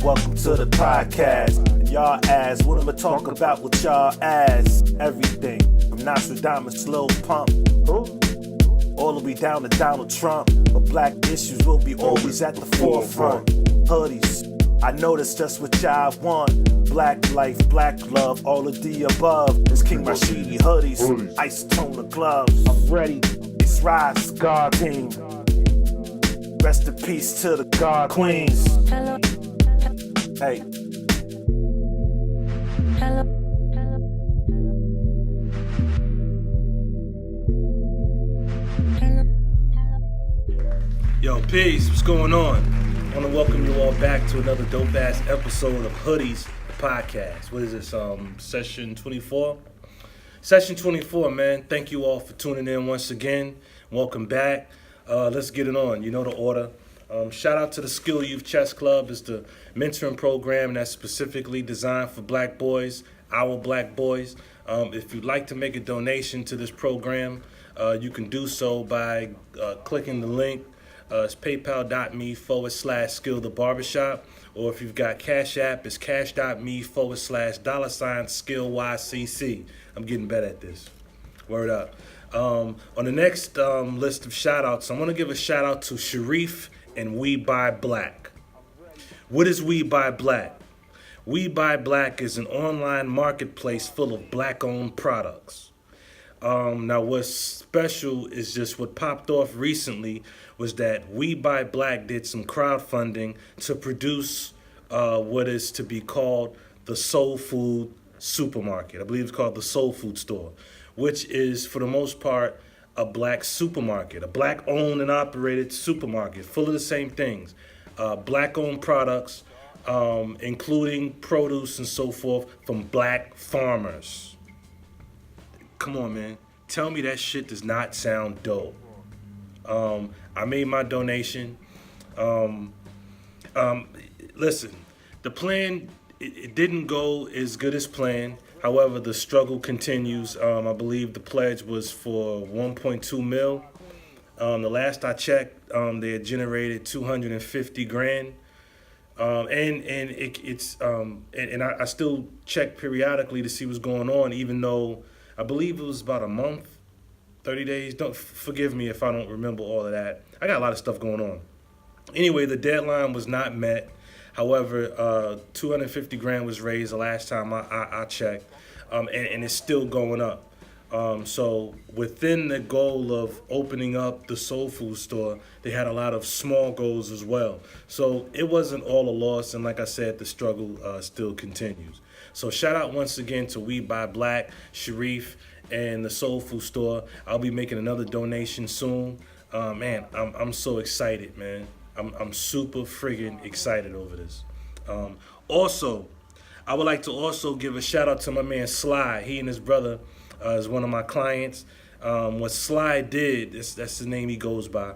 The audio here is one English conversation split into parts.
Welcome to the podcast. Y'all ask, what I'ma talk about with y'all ass? Everything from Nostradamus, Lil Pump, all the way down to Donald Trump. But black issues will be always at the forefront. Hoodies, I know that's just what y'all want. Black life, black love, all of the above. It's King Rashidi hoodies, ice toner gloves. I'm ready, it's Rise God Team. Rest in peace to the God Queens. Hey. Yo, peace, what's going on? I want to welcome you all back to another dope-ass episode of Hoodies, the podcast. What is this, session 24? Session 24, man. Thank you all for tuning in once again. Welcome back. Let's get it on. You know the order. Shout out to the Skill Youth Chess Club. It's the mentoring program that's specifically designed for black boys, our black boys. If you'd like to make a donation to this program, you can do so by clicking the link. It's paypal.me/Skill the Barbershop. Or if you've got Cash App, it's cash.me/$Skill YCC. I'm getting better at this. Word up. On the next list of shout outs, I want to give a shout out to Sharif and We Buy Black. What is We Buy Black? We Buy Black is an online marketplace full of black-owned products. Now what's special is just what popped off recently was that We Buy Black did some crowdfunding to produce what is to be called the Soul Food Supermarket. I believe it's called the Soul Food Store, which is for the most part a black supermarket, a black owned and operated supermarket full of the same things, black owned products, including produce and so forth from black farmers. Come on, man. Tell me that shit does not sound dope. I made my donation. Listen, the plan, it didn't go as good as planned. However, the struggle continues. I believe the pledge was for 1.2 mil. The last I checked, they had generated 250 grand. I still check periodically to see what's going on, even though I believe it was about a month, 30 days. Don't forgive me if I don't remember all of that. I got a lot of stuff going on. Anyway, the deadline was not met. However, 250 grand was raised the last time I checked, and it's still going up. So within the goal of opening up the soul food store, they had a lot of small goals as well. So it wasn't all a loss, and like I said, the struggle still continues. So shout out once again to We Buy Black, Sharif, and the Soul Food Store. I'll be making another donation soon. Man, I'm so excited, man. I'm super friggin' excited over this. Also, I would like to also give a shout out to my man Sly. He and his brother is one of my clients. What Sly did, that's the name he goes by.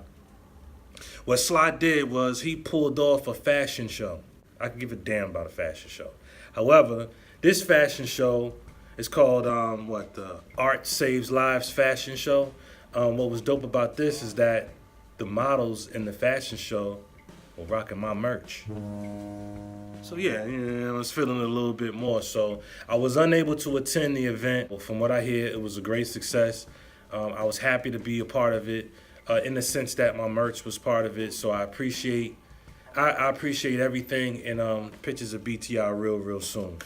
What Sly did was he pulled off a fashion show. I can give a damn about a fashion show. However, this fashion show is called the Art Saves Lives fashion show. What was dope about this is that the models in the fashion show were rocking my merch. So yeah, I was feeling it a little bit more. So I was unable to attend the event. Well, from what I hear, it was a great success. I was happy to be a part of it in the sense that my merch was part of it. So I appreciate everything, and pictures of BTR real soon.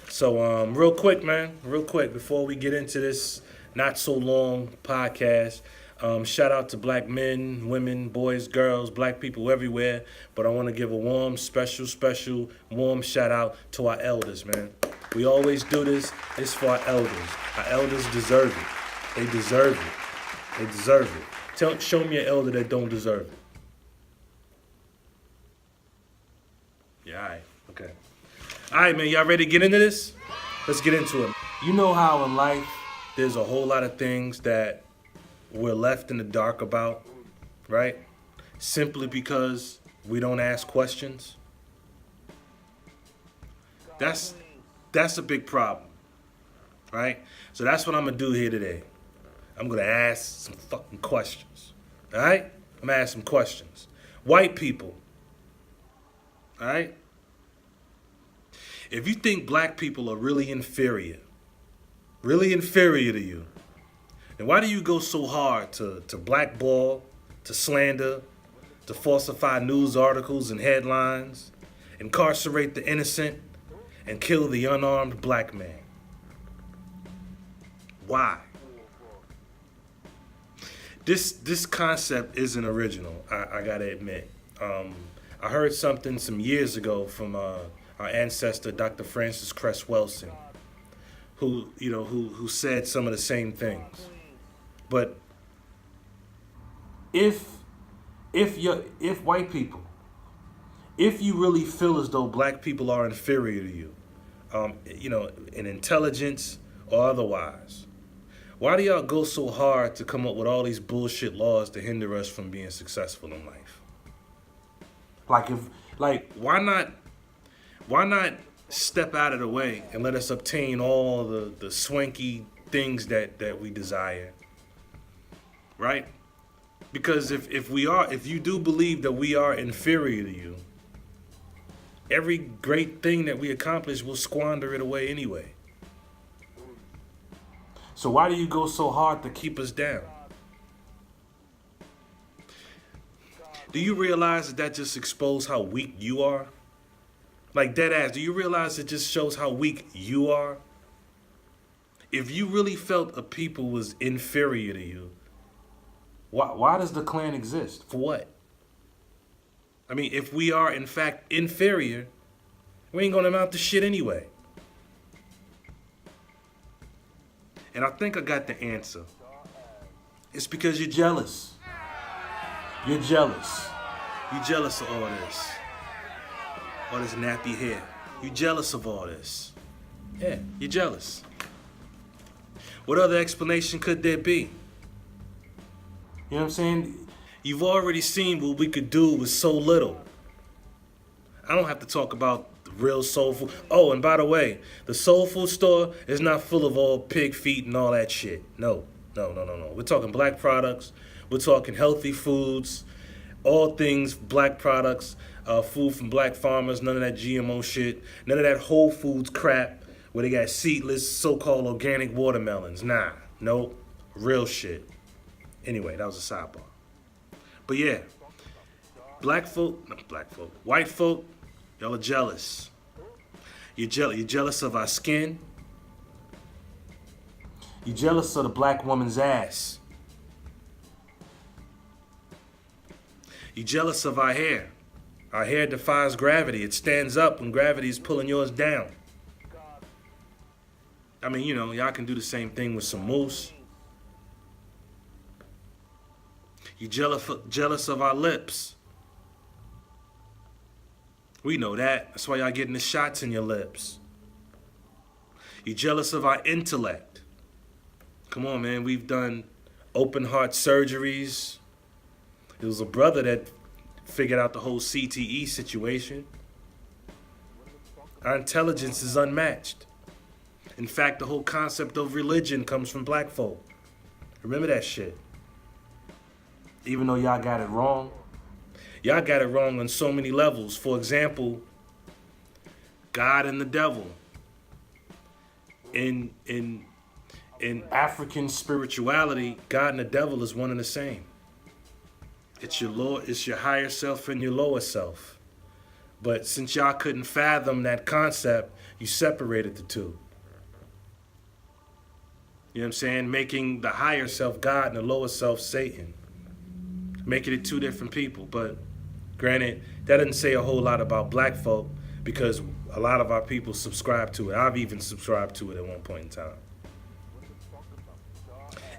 So real quick, before we get into this not so long podcast, shout out to black men, women, boys, girls, black people everywhere. But I want to give a warm, special, warm shout out to our elders, man. We always do this. It's for our elders. Our elders deserve it. They deserve it. They deserve it. Show me an elder that don't deserve it. Yeah, all right. Okay. All right, man. Y'all ready to get into this? Let's get into it. You know how in life there's a whole lot of things that we're left in the dark about, right? Simply because we don't ask questions. That's a big problem, right? So that's what I'm gonna do here today. I'm gonna ask some fucking questions, all right? I'm gonna ask some questions. White people. All right? If you think black people are really inferior to you, then why do you go so hard to blackball, to slander, to falsify news articles and headlines, incarcerate the innocent, and kill the unarmed black man? Why? This concept isn't original, I gotta admit. I heard something some years ago from our ancestor, Dr. Francis Cress Welsing, who said some of the same things. But if white people, if you really feel as though black people are inferior to you, in intelligence or otherwise, why do y'all go so hard to come up with all these bullshit laws to hinder us from being successful in life? Why not step out of the way and let us obtain all the swanky things that we desire? Right? Because if you do believe that we are inferior to you, every great thing that we accomplish will squander it away anyway. So why do you go so hard to keep us down? Do you realize that just exposed how weak you are? Like, dead ass, do you realize it just shows how weak you are? If you really felt a people was inferior to you, why does the Klan exist? For what? I mean, if we are in fact inferior, we ain't gonna amount to shit anyway. And I think I got the answer. It's because you're jealous. You're jealous. You're jealous of all this. All this nappy hair. You're jealous of all this. Yeah, you're jealous. What other explanation could there be? You know what I'm saying? You've already seen what we could do with so little. I don't have to talk about the real soul food. Oh, and by the way, the soul food store is not full of all pig feet and all that shit. No. We're talking black products. We're talking healthy foods. All things black products. Food from black farmers. None of that GMO shit. None of that Whole Foods crap where they got seedless so-called organic watermelons. Nah. Nope. Real shit. Anyway, that was a sidebar. But yeah, white folk, y'all are jealous. You're jealous of our skin. You're jealous of the black woman's ass. You're jealous of our hair. Our hair defies gravity. It stands up when gravity is pulling yours down. I mean, y'all can do the same thing with some mousse. You jealous of our lips. We know that. That's why y'all getting the shots in your lips. You jealous of our intellect. Come on, man. We've done open heart surgeries. It was a brother that figured out the whole CTE situation. Our intelligence is unmatched. In fact, the whole concept of religion comes from black folk. Remember that shit. Even though y'all got it wrong. Y'all got it wrong on so many levels. For example, God and the devil. In African spirituality, God and the devil is one and the same. It's your higher self and your lower self. But since y'all couldn't fathom that concept, you separated the two. You know what I'm saying? Making the higher self God and the lower self Satan. Making it two different people. But granted, that doesn't say a whole lot about black folk because a lot of our people subscribe to it. I've even subscribed to it at one point in time.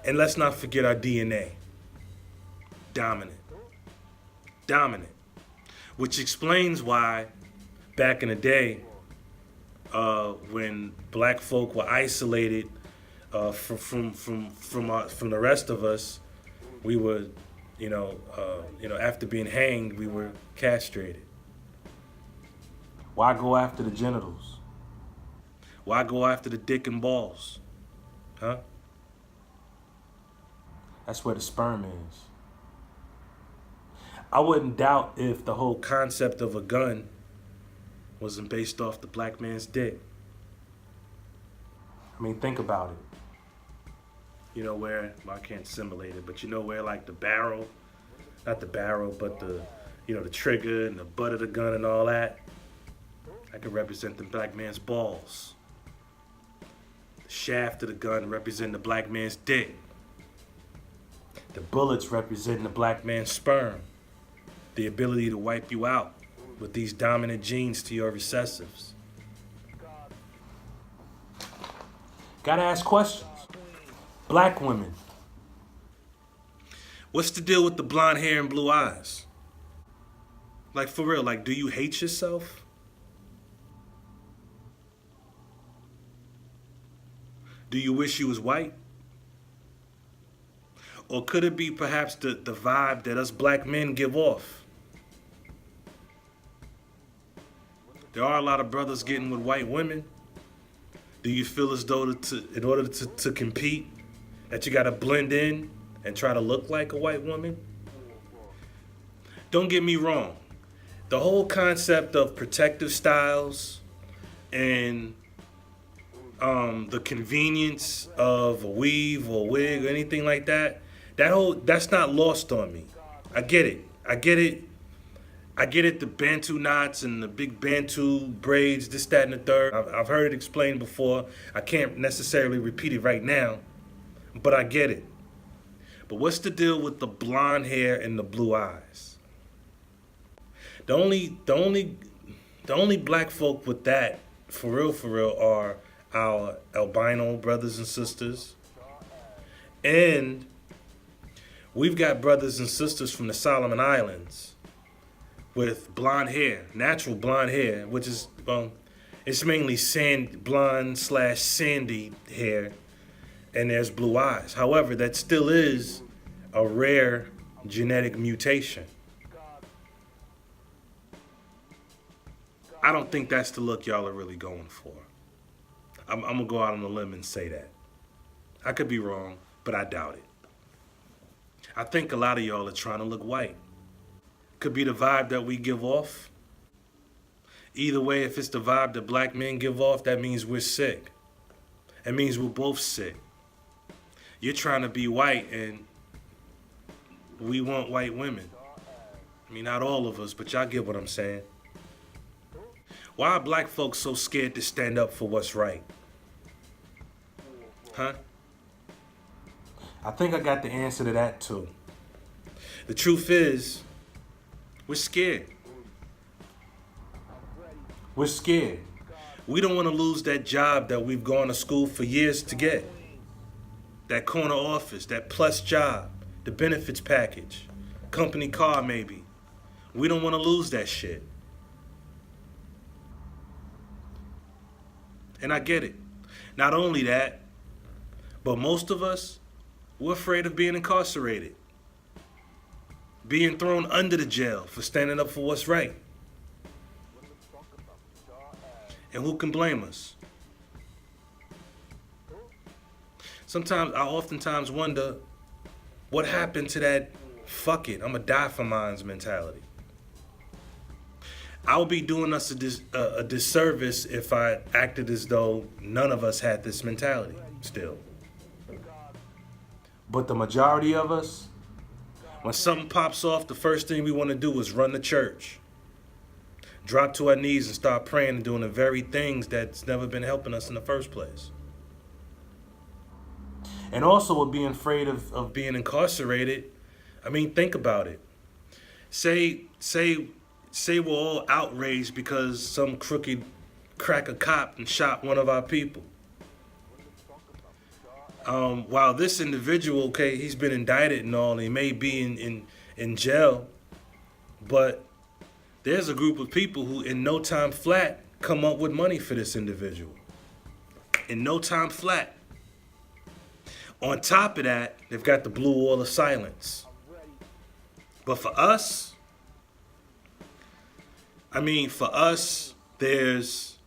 And let's not forget our DNA. Dominant. Which explains why back in the day, when black folk were isolated from the rest of us, we were, after being hanged, we were castrated. Why go after the genitals? Why go after the dick and balls? Huh? That's where the sperm is. I wouldn't doubt if the whole concept of a gun wasn't based off the black man's dick. I mean, think about it. You know where, well, I can't simulate it, but you know where like the barrel, not the barrel, but the, the trigger and the butt of the gun and all that, that could represent the black man's balls. The shaft of the gun representing the black man's dick. The bullets representing the black man's sperm. The ability to wipe you out with these dominant genes to your recessives. Gotta ask questions. Black women. What's the deal with the blonde hair and blue eyes? Like, for real, like, do you hate yourself? Do you wish you was white? Or could it be perhaps the vibe that us black men give off? There are a lot of brothers getting with white women. Do you feel as though in order to compete, that you gotta blend in and try to look like a white woman? Don't get me wrong. The whole concept of protective styles and the convenience of a weave or a wig or anything like that, that's not lost on me. I get it. The Bantu knots and the big Bantu braids, this, that, and the third. I've heard it explained before. I can't necessarily repeat it right now, but I get it. But what's the deal with the blonde hair and the blue eyes? The only black folk with that, for real, are our albino brothers and sisters. And we've got brothers and sisters from the Solomon Islands with blonde hair, natural blonde hair, which is, it's mainly blonde/sandy hair, and there's blue eyes. However, that still is a rare genetic mutation. I don't think that's the look y'all are really going for. I'm gonna go out on a limb and say that. I could be wrong, but I doubt it. I think a lot of y'all are trying to look white. Could be the vibe that we give off. Either way, if it's the vibe that black men give off, that means we're sick. It means we're both sick. You're trying to be white and we want white women. I mean, not all of us, but y'all get what I'm saying. Why are black folks so scared to stand up for what's right? Huh? I think I got the answer to that too. The truth is, we're scared. We're scared. We don't want to lose that job that we've gone to school for years to get. That corner office, that plus job, the benefits package, company car maybe. We don't want to lose that shit. And I get it. Not only that, but most of us, we're afraid of being incarcerated. Being thrown under the jail for standing up for what's right. And who can blame us? I oftentimes wonder what happened to that fuck it, I'ma die for mine's mentality. I would be doing us a disservice if I acted as though none of us had this mentality still. But the majority of us, when something pops off, the first thing we want to do is run to church. Drop to our knees and start praying and doing the very things that's never been helping us in the first place. And also with being afraid of being incarcerated, I mean, think about it. Say we're all outraged because some crooked cracker cop and shot one of our people. While this individual, okay, he's been indicted and all, and he may be in jail, but there's a group of people who in no time flat come up with money for this individual. In no time flat. On top of that, they've got the blue wall of silence. But for us, there's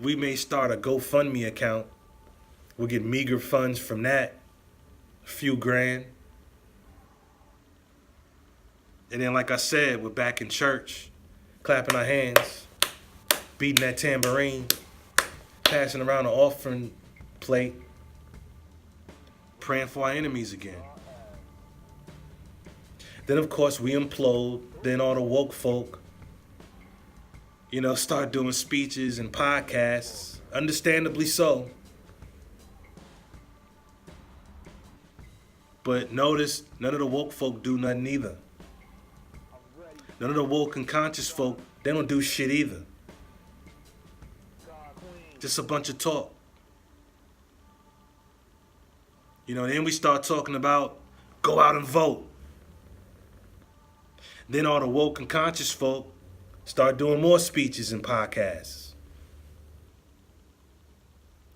we may start a GoFundMe account. We'll get meager funds from that, a few grand. And then, like I said, we're back in church, clapping our hands, beating that tambourine, passing around the offering plate, praying for our enemies again. Then, of course, we implode. Then all the woke folk, start doing speeches and podcasts, understandably so. But notice, none of the woke folk do nothing either. None of the woke and conscious folk, they don't do shit either. Just a bunch of talk. Then we start talking about go out and vote. Then all the woke and conscious folk start doing more speeches and podcasts.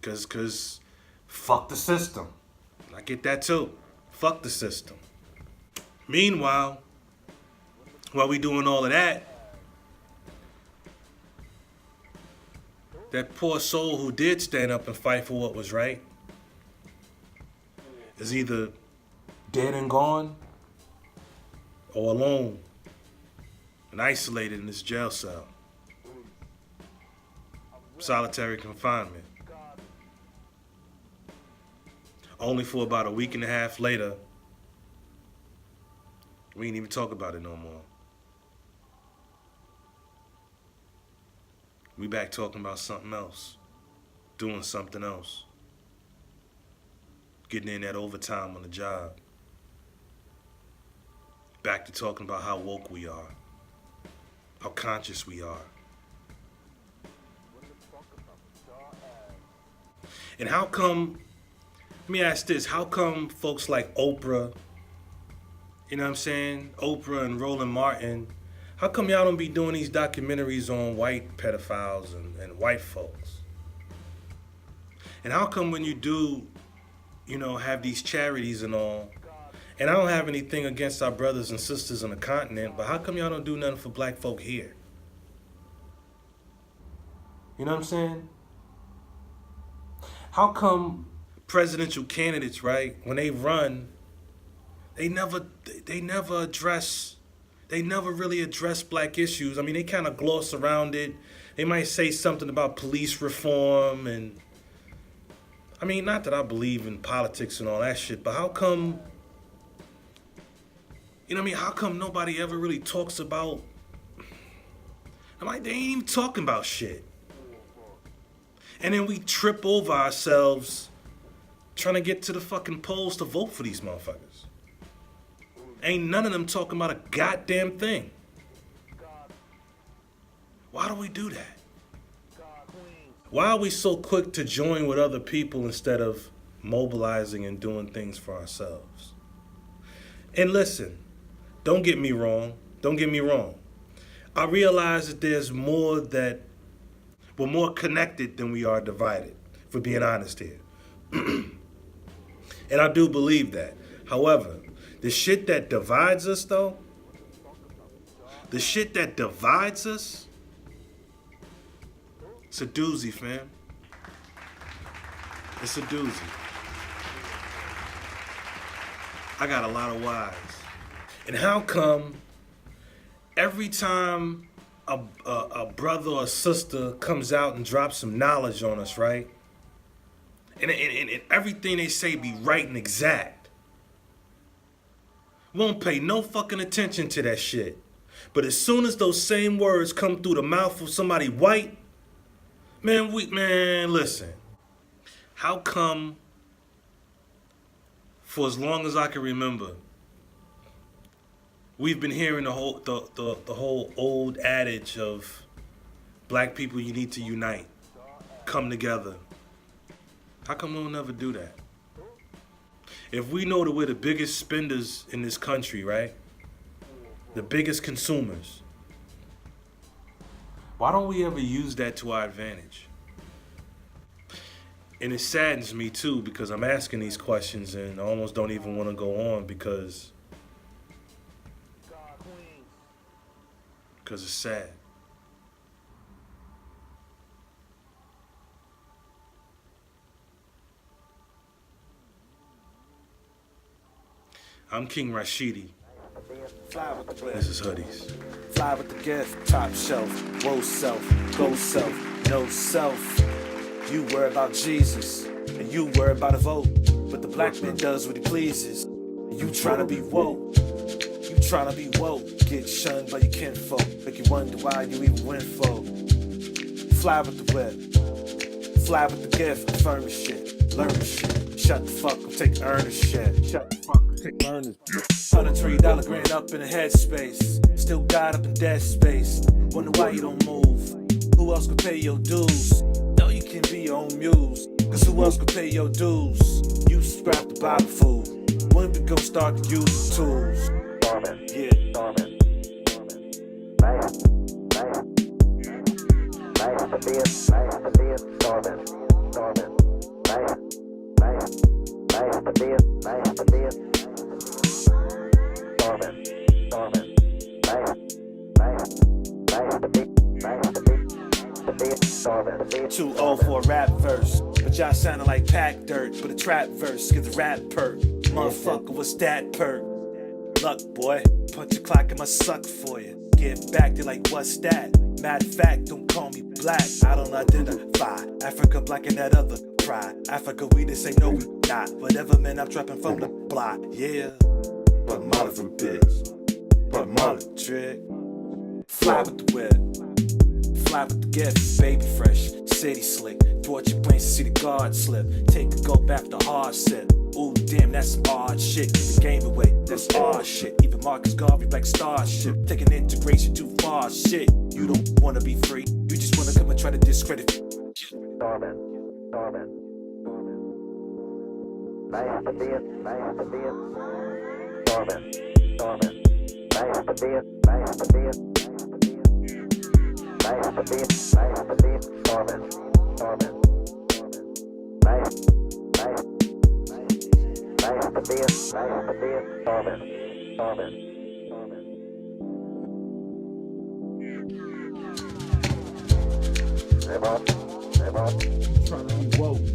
Cause fuck the system. I get that too. Fuck the system. Meanwhile, while we doing all of that, that poor soul who did stand up and fight for what was right is either dead and gone or alone and isolated in his jail cell. Solitary confinement. Only for about a week and a half later, we ain't even talk about it no more. We back talking about something else, doing something else, getting in that overtime on the job. Back to talking about how woke we are, how conscious we are. And how come, let me ask this, how come folks like Oprah, Oprah and Roland Martin, how come y'all don't be doing these documentaries on white pedophiles and white folks? And how come when you do, have these charities and all, and I don't have anything against our brothers and sisters on the continent, but how come y'all don't do nothing for black folk here? You know what I'm saying? How come presidential candidates, right, when they run, they never really address black issues. I mean, they kind of gloss around it. They might say something about police reform and, not that I believe in politics and all that shit, but how come, how come nobody ever really talks about, they ain't even talking about shit. And then we trip over ourselves trying to get to the fucking polls to vote for these motherfuckers. Ain't none of them talking about a goddamn thing. Why do we do that? Why are we so quick to join with other people instead of mobilizing and doing things for ourselves? And listen, don't get me wrong. I realize that there's more that we're more connected than we are divided, for being honest here. And I do believe that. However, the shit that divides us, though, it's a doozy, fam. It's a doozy. I got a lot of whys. And how come every time a brother or sister comes out and drops some knowledge on us, right? And everything they say be right and exact. Won't pay no fucking attention to that shit. But as soon as those same words come through the mouth of somebody white, listen. How come, for as long as I can remember, we've been hearing the whole old adage of black people, you need to unite, come together. How come we'll never do that? If we know that we're the biggest spenders in this country, right? The biggest consumers. Why don't we ever use that to our advantage? And it saddens me too, because I'm asking these questions and I almost don't even want to go on because it's sad. I'm King Rashidi. Fly with the whip. This is Hoodies. Fly with the gift, top shelf, whoa self, go self, no self. You worry about Jesus, and you worry about a vote. But the black man does what he pleases. And you tryna be woke, you tryna be woke. Get shunned by your kinfolk, make you wonder why you even went for. Fly with the whip, fly with the gift, affirm shit, learn shit. Shut the fuck up, take earnest shit. Shut the fuck up, take earnest. $103 grand up in the headspace. Still got up in dead space. Wonder why you don't move. Who else could pay your dues? No, you can be your own muse. Cause who else could pay your dues? You subscribe to Bible food. When we gon' start to use the tools? Yeah. Too old for a rap verse, but y'all sounding like pack dirt. But a trap verse, give the rap perk. Motherfucker, what's that perk? Luck, boy, punch a clock and my suck for you. Get back to like, what's that? Matter of fact, don't call me black. I don't identify Africa black and that other cry. Africa, we this ain't no we not. Whatever, man, I'm trapping from the block. Yeah, but mother from bitch, but mother trick. Fly with the whip, fly with the gift, baby fresh, city slick. Thwart your planes to see the guard slip. Take a gulp after hard sip. Ooh, damn, that's some odd shit. Give the game away, that's odd shit. Even Marcus Garvey, like Starship. Taking integration too far, shit. You don't wanna be free, you just wanna come and try to discredit. Starman. Nice to be it. Starman. Nice to be it. Nice to be it. Starman. Nice to be it. Starman. Trying to be woke.